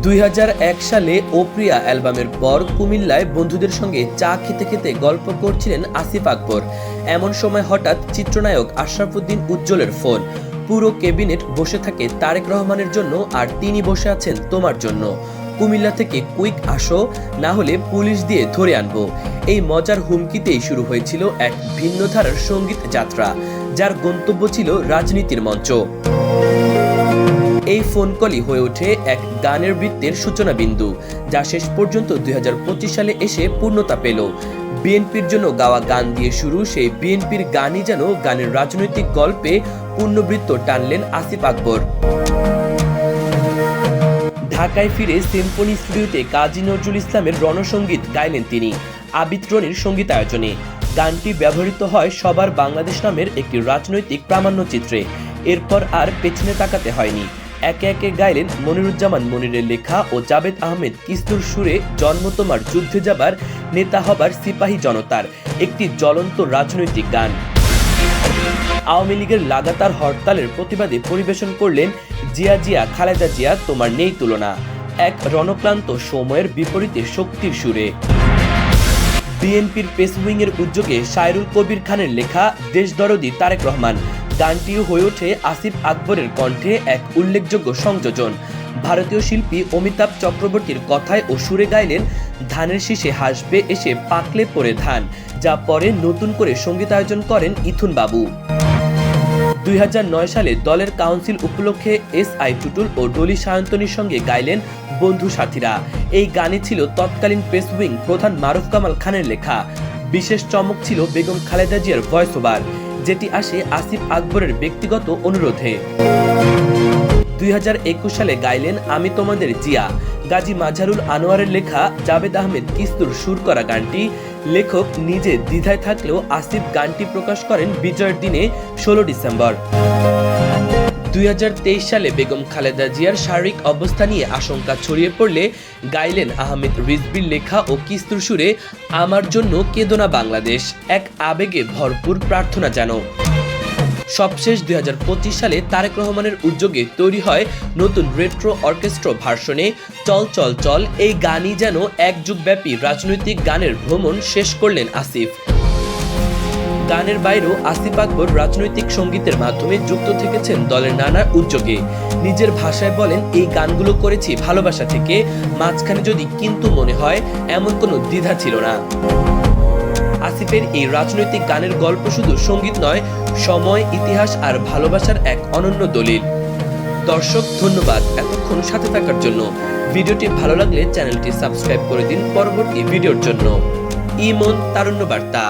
2001 সালে ও প্রিয়া অ্যালবামের পর কুমিল্লায় বন্ধুদের সঙ্গে চা খেতে খেতে গল্প করছিলেন আসিফ আকবর। এমন সময় হঠাৎ চিত্রনায়ক আশরাফুদ্দিন উজ্জ্বলের ফোন। পুরো ক্যাবিনেট বসে থাকে তারেক রহমানের জন্য, আর তিনি বসে আছেন তোমার জন্য। কুমিল্লা থেকে কুইক আসো, না হলে পুলিশ দিয়ে ধরে আনবো। এই মজার হুমকিতেই শুরু হয়েছিল এক ভিন্ন ধারার সঙ্গীত যাত্রা, যার গন্তব্য ছিল রাজনীতির মঞ্চ। এই ফোন কলই হয়ে ওঠে এক গানের বৃত্তের সূচনা বিন্দু, যা শেষ পর্যন্ত 2025 সালে এসে পূর্ণতা পেল। বিএনপির জন্য গাওয়া গান দিয়ে শুরু, সেই বিএনপির গানই যেন গানের রাজনৈতিক গল্পে পূর্ণবৃত্ত টানলেন আসিফ আকবর। ঢাকায় ফিরে সিম্ফনি স্টুডিওতে কাজী নজরুল ইসলামের রণসঙ্গীত গাইলেন তিনি আবিদ রনির সঙ্গীতায়োজনে। গানটি ব্যবহৃত হয় সবার বাংলাদেশ নামের একটি রাজনৈতিক প্রামাণ্যচিত্রে। এরপর আর পেছনে তাকাতে হয়নি। একে একে গাইলেন মনিরুজ্জামান মনিরের লেখা ও জাবেদ আহমেদ কিস্তুর সুরে জন্ম তোমার, যুদ্ধে যাবার, নেতা হবার, সিপাহী জনতার একটি জ্বলন্ত রাজনৈতিক গান। আওয়ামী লীগের লাগাতার হরতালের প্রতিবাদে পরিবেশন করলেন জিয়া জিয়া খালেদা জিয়া তোমার নেই তুলনা, এক রণক্লান্ত সময়ের বিপরীতে শক্তির সুরে। বিএনপির প্রেস উইংয়ের উদ্যোগে শায়রুল কবির খানের লেখা দেশদরদী তারেক রহমান গানটিও হয়ে ওঠে আসিফ আকবরের কণ্ঠে এক উল্লেখযোগ্য সংযোজন। ভারতীয় শিল্পী অমিতাভ চক্রবর্তীর কথায় ও সুরে গাইলেন ধানের শীষে হাসবে এসে পাকলে পড়ে ধান, যা পরে নতুন করে সঙ্গীতায়োজন করেন ইথুন বাবু। 2009 সালে দলের কাউন্সিল উপলক্ষে SI টুটুল ও ডলি সায়ন্তনীর সঙ্গে গাইলেন বন্ধু সাথীরা। এই গানে ছিল তৎকালীন প্রেস উইং প্রধান মারুফ কামাল খানের লেখা। বিশেষ চমক ছিল বেগম খালেদা জিয়ার ভয়েস ওভার, যেটি আসে আসিফ আকবরের ব্যক্তিগত অনুরোধে। 2021 সালে গাইলেন আমি তোমাদের জিয়া। গাজী মাজহারুল আনোয়ারের লেখা জাবেদ আহমেদ কিস্তুর সুর করা গানটি লেখক নিজে দ্বিধায় থাকলেও আসিফ গানটি প্রকাশ করেন বিজয়ের দিনে 16 ডিসেম্বর। 2023 সালে বেগম খালেদা জিয়ার শারীরিক অবস্থা নিয়ে আশঙ্কা ছড়িয়ে পড়লে গাইলেন আহমেদ রিজভির লেখা ও কিস্তুর সুরে আমার জন্য কেদোনা বাংলাদেশ, এক আবেগে ভরপুর প্রার্থনা যেন। সবশেষ 2025 সালে তারেক রহমানের উদ্যোগে তৈরি হয় নতুন রেট্রো অর্কেস্ট্রা ভার্সনে চল চল চল। এই গানই যেন এক যুগব্যাপী রাজনৈতিক গানের ভ্রমণ শেষ করলেন আসিফ। গানের বাইরেও আসিফ আকবর রাজনৈতিক সঙ্গীতের মাধ্যমে যুক্ত থেকেছেন দলের নানা উদ্যোগে। নিজের ভাষায় বলেন এই গানগুলো করেছি ভালোবাসা থেকে, মাঝখানে যদি কিন্তু মনে হয় এমন কোনো দ্বিধা ছিল না। আসিফের এই রাজনৈতিক গানের গল্প শুধু সঙ্গীত নয়, সময়, ইতিহাস আর ভালোবাসার এক অনন্য দলিল। দর্শক, ধন্যবাদ এতক্ষণ সাথে থাকার জন্য। ভিডিওটি ভালো লাগলে চ্যানেলটি সাবস্ক্রাইব করে দিন পরবর্তী ভিডিওর জন্য। ইমন তারুণ্য বার্তা।